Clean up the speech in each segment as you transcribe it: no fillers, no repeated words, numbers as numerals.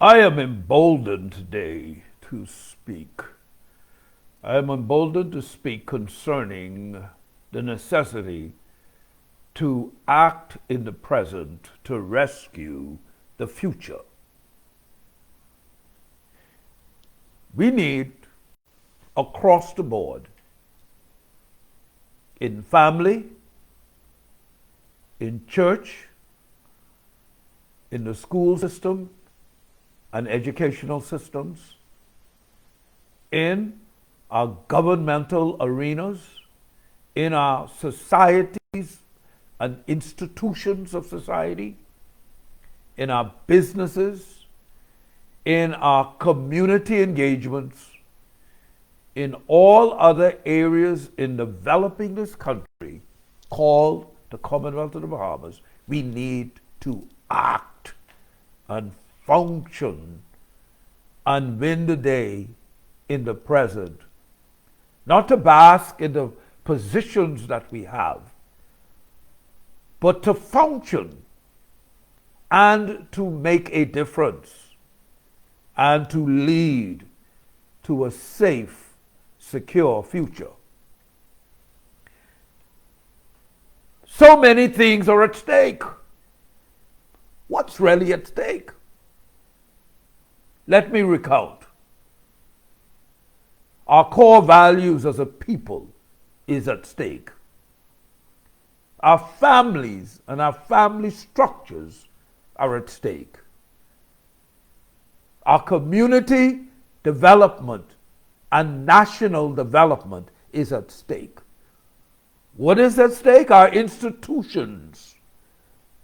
I am emboldened today to speak. I am emboldened to speak concerning the necessity to act in the present to rescue the future. We need, across the board, in family, in church, in the school system and educational systems, in our governmental arenas, in our societies and institutions of society, in our businesses, in our community engagements, in all other areas in developing this country called the Commonwealth of the Bahamas. We need to act and function and win the day in the present. Not to bask in the positions that we have, but to function and to make a difference and to lead to a safe, secure future. So many things are at stake. What's really at stake? Let me recount. Our core values as a people is at stake. Our families and our family structures are at stake. Our community development and national development is at stake. What is at stake? Our institutions,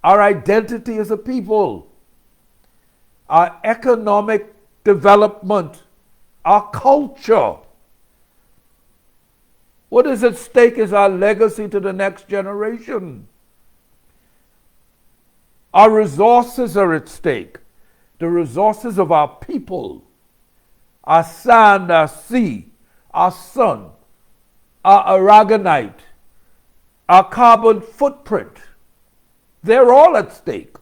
our identity as a people, our economic development, our culture. What is at stake is our legacy to the next generation. Our resources are at stake. The resources of our people, our sand, our sea, our sun, our aragonite, our carbon footprint, they're all at stake.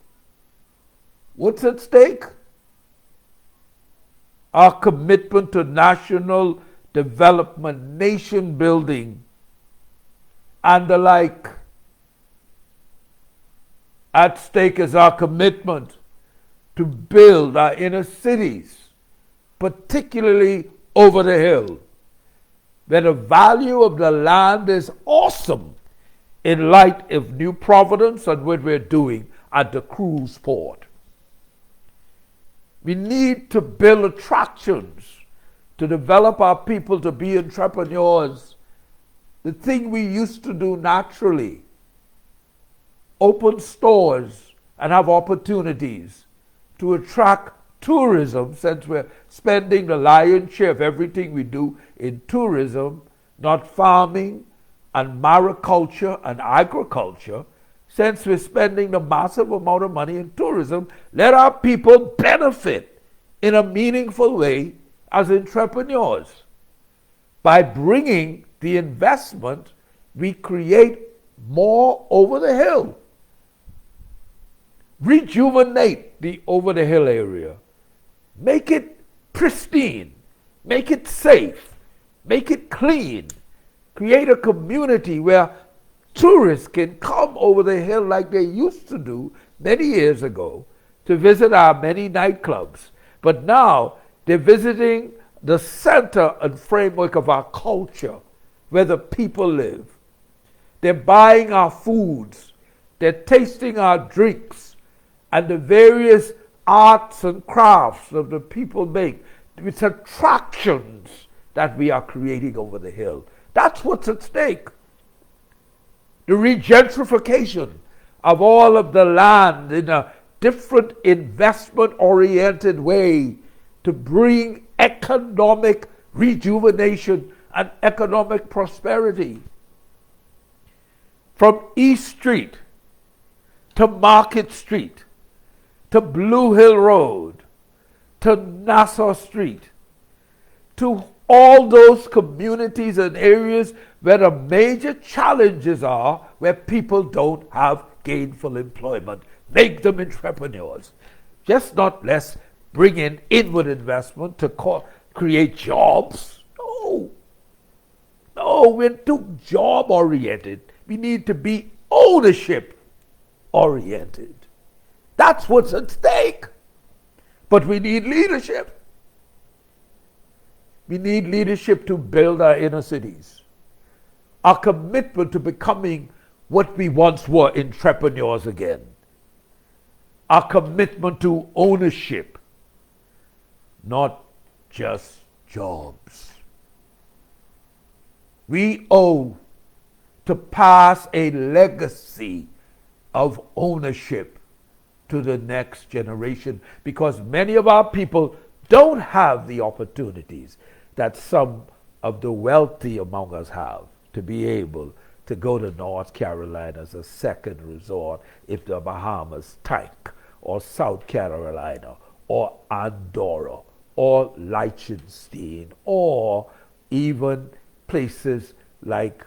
What's at stake? Our commitment to national development, nation building, and the like. At stake is our commitment to build our inner cities, particularly over the hill, where the value of the land is awesome in light of New Providence and what we're doing at the cruise port. We need to build attractions to develop our people to be entrepreneurs. The thing we used to do naturally, open stores and have opportunities to attract tourism, since we're spending the lion's share of everything we do in tourism, not farming and mariculture and agriculture. Since we're spending the massive amount of money in tourism, let our people benefit in a meaningful way as entrepreneurs. By bringing the investment, we create more over the hill. Rejuvenate the over the hill area. Make it pristine. Make it safe. Make it clean. Create a community where tourists can come over the hill like they used to do many years ago to visit our many nightclubs. But now they're visiting the center and framework of our culture, where the people live. They're buying our foods. They're tasting our drinks and the various arts and crafts that the people make. It's attractions that we are creating over the hill. That's what's at stake. The regentrification of all of the land in a different investment-oriented way to bring economic rejuvenation and economic prosperity. From East Street to Market Street to Blue Hill Road to Nassau Street to all those communities and areas where the major challenges are, where people don't have gainful employment. Make them entrepreneurs. Just not less bring in inward investment to create jobs. No. No, we're too job oriented. We need to be ownership oriented. That's what's at stake. But we need leadership. We need leadership to build our inner cities. Our commitment to becoming what we once were, entrepreneurs again. Our commitment to ownership, not just jobs. We owe to pass a legacy of ownership to the next generation, because many of our people don't have the opportunities that some of the wealthy among us have to be able to go to North Carolina as a second resort if the Bahamas tank, or South Carolina, or Andorra, or Liechtenstein, or even places like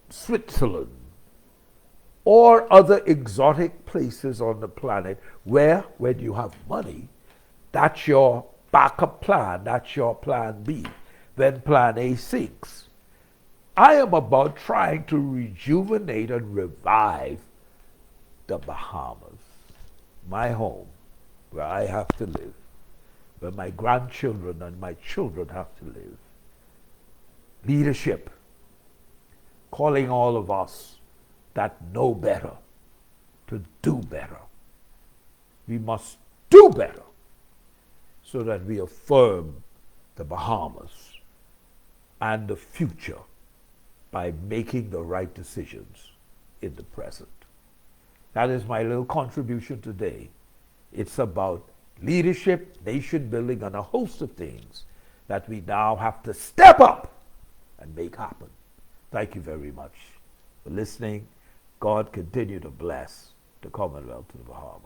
Switzerland, or other exotic places on the planet where, when you have money, that's your backup plan, that's your plan B, when plan A sinks. I am about trying to rejuvenate and revive the Bahamas, my home, where I have to live, where my grandchildren and my children have to live. Leadership, calling all of us that know better to do better. We must do better so that we affirm the Bahamas and the future by making the right decisions in the present. That is my little contribution today. It's about leadership, nation building, and a host of things that we now have to step up and make happen. Thank you very much for listening. God continue to bless the Commonwealth of the Bahamas.